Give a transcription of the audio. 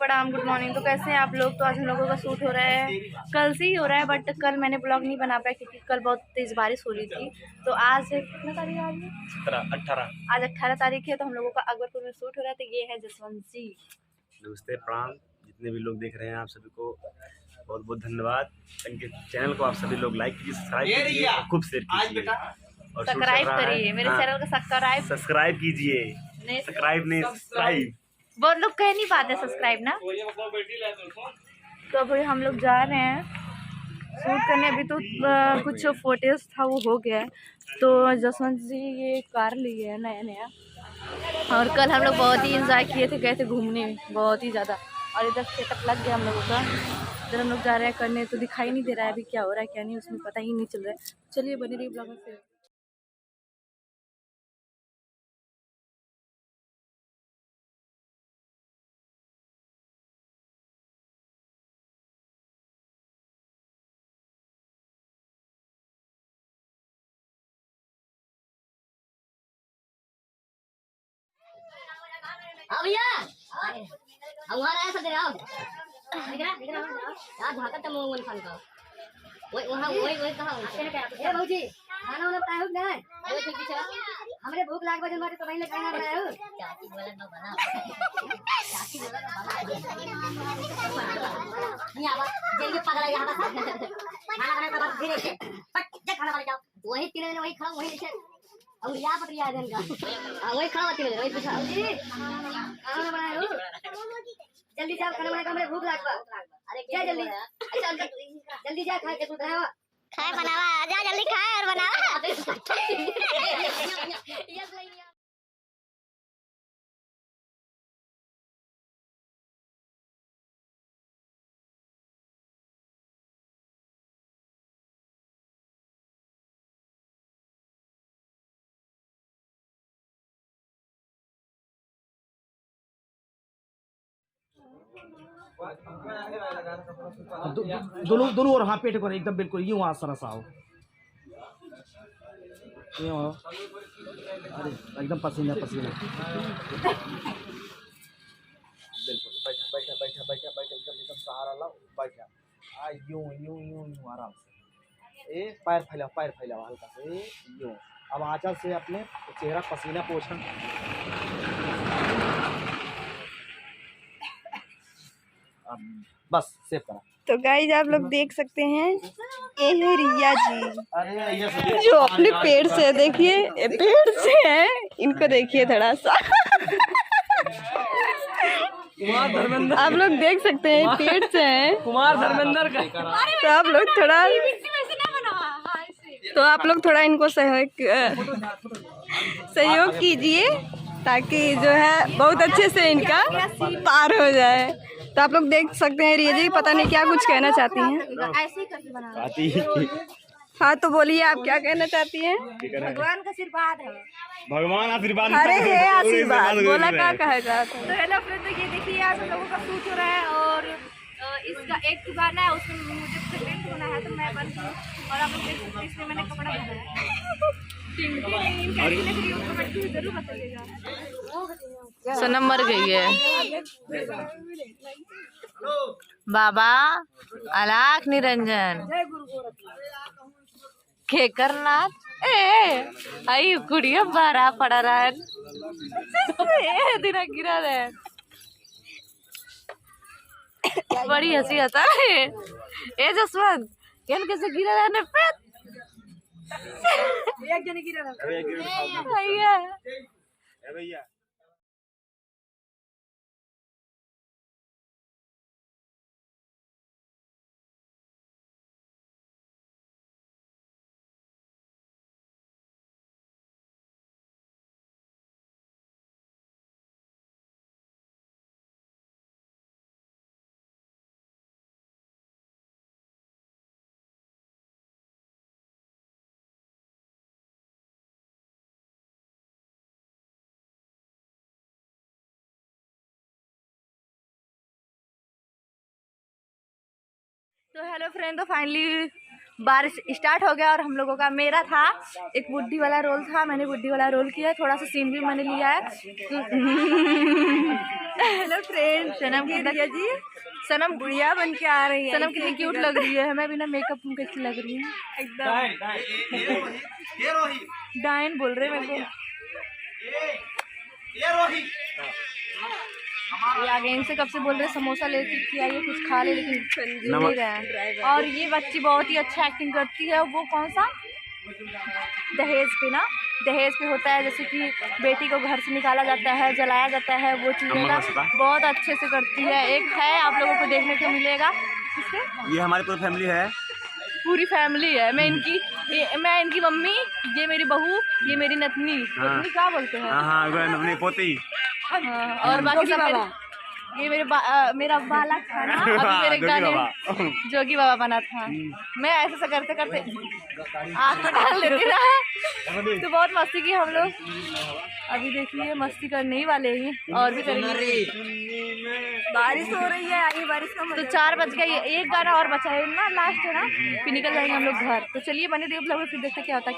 प्रणाम, good morning. तो कैसे हैं आप लोग? तो आज हम लोगों का शूट हो रहा है, कल से ही हो रहा है, बट कल मैंने ब्लॉग नहीं बना पाया क्योंकि कल बहुत तेज़ बारिश हो रही थी। तो आज कितना तारीख है? आज 18। आज 18 तारीख है, तो हम लोगों का अकबरपुर में शूट हो रहा है। तो ये है जसवंत जी। नमस्ते, प्रणाम। जितने भी लोग देख रहे हैं आप सभी को बहुत बहुत धन्यवाद। इनके चैनल को आप सभी लोग लाइक कीजिए, सब्सक्राइब कीजिए और खूब शेयर कीजिए और सब्सक्राइब करिए मेरे चैनल को। सब्सक्राइब कीजिए, सब्सक्राइब नहीं, सब्सक्राइब बहुत लोग कह नहीं पाते सब्सक्राइब ना। तो अभी हम लोग जा रहे हैं शूट करने। अभी तो कुछ फोटेज था वो हो गया है। तो जसवंत जी ये कार लिए है नया नया, और कल हम लोग बहुत ही इंजॉय किए थे, गए थे घूमने बहुत ही ज़्यादा। और इधर सेटअप लग गया हम लोगों का। इधर हम लोग जा रहे हैं करने, तो दिखाई नहीं दे रहा है अभी क्या हो रहा है क्या नहीं, उसमें पता ही नहीं चल रहा है। चलिए बने रहिए ब्लॉग में। भैया हमारा ऐसा दे आओ दिख रहा यार झाका तो मोमन खान का वही वहां वही कहां ए भौजी खाना वाला बनाए हो नहीं वो ठीक पीछे हमरे भूख लाग बजन बाटे तो पहले खाना बनाए हो चाची बोला ना बना चाची बोला ना बना नहीं आवा जल्दी पकड़ा यहां बस खाना बनाने के बाद फिर ऐसे फट जा खाना बना जाओ वही तीन दिन वही खाओ वही ऐसे और यहाँ पर रिया जन का वही खाओ तीन दिन वही पूछा जी खाना बनाए हो जल्दी जाओ खाना बनाए हमरे भूख लाग बा अरे क्या जल्दी अच्छा जल्दी जा खा के तू बनावा खाए बनावा जा जल्दी खाए और बनावा दोनों दोनों और हाँ पेट पर एकदम बिल्कुल यूं वहाँ सरस आओ अरे एकदम पसीना पसीना बिल्कुल बैठा बैठा बैठा बैठा बैठा एकदम एकदम सहारा लाओ बैठा यूं यूं यूं यूं आराम से पैर फैलाओ हल्का से यूं। अब आंचल से अपने चेहरा पसीना पोछा बस सेव करा। तो गाइज आप लोग देख सकते हैं ये है रिया जी, अरे जो अपने पेड़ से, देखिए ये पेड़ से है, इनको देखिए थोड़ा सा आप लोग देख सकते हैं पेड़ से है कुमार धर्मेंद्र का। तो आप लोग थोड़ा इनको सहयोग कीजिए ताकि जो है बहुत अच्छे से इनका पार हो जाए। तो आप लोग देख सकते हैं रिया जी पता नहीं क्या कुछ कहना चाहती हैं। हाँ तो बोलिए आप क्या कहना चाहती हैं? भगवान का आशीर्वाद है। भगवान आशीर्वाद। अरे है आशीर्वाद बोला क्या कहा जाता है। तो हेलो फ्रेंड, तो ये देखिए आज हम लोगों का शूट हो रहा है और इसका एक गाना है उसमें मुझे प्रेजेंट होना है, तो मैं बनती हूँ और आप लोग देख सकते हैं इसमें मैंने कपड़ा पहना है। जरूर बताइएगा। सोनम मर गई है। बाबा अलाख निरंजन केकरनाथ आई कुड़िया बारा पड़ा रहा है दिन गिरा है। बड़ी हंसी आता है ए जसवंत केन कैसे गिरा रहने पे एक जने गिरा भैया भैया तो हेलो फ्रेंड, तो फाइनली बारिश स्टार्ट हो गया और हम लोगों का मेरा था एक बुड्ढी वाला रोल था, मैंने बुड्ढी वाला रोल किया है, थोड़ा सा सीन भी मैंने लिया है। हेलो फ्रेंड, सनम की दिया जी, सनम गुड़िया बन के आ रही है, सनम कितनी क्यूट लग रही है, मैं बिना मेकअप कैसी लग रही हूँ एकदम। डाइन बोल रहे मेरे को। ये आगे इनसे कब से बोल रहे समोसा लेके कि आइए कुछ खा ले, लेकिन नहीं रहे हैं। और ये बच्ची बहुत ही अच्छा एक्टिंग करती है। वो कौन सा दहेज पे ना, दहेज पे होता है जैसे कि बेटी को घर से निकाला जाता है, जलाया जाता है, वो चीज़ें ना बहुत अच्छे से करती है। एक है आप लोगों को देखने को मिलेगा, ये हमारी पूरी फैमिली है, पूरी फैमिली है। मैं इनकी मम्मी, ये मेरी बहू, ये मेरी नतनी, नतनी क्या बोलते हैं, हाँ पोती, और बाकी सब ये मेरा बालक था ना, अभी मेरे गाने जोगी बाबा बना था। मैं ऐसे से करते करते आँख में डाल लेती ना, तो बहुत मस्ती की हम लोग। अभी देखिए मस्ती करने ही वाले हैं और भी करेंगे। बारिश हो रही है, आगे बारिश का तो 4 बज गए, एक गाना और बचा है ना, लास्ट है ना, फिर निकल जाएंगे हम लोग घर। तो चलिए बने देखो, फिर देखते क्या होता है।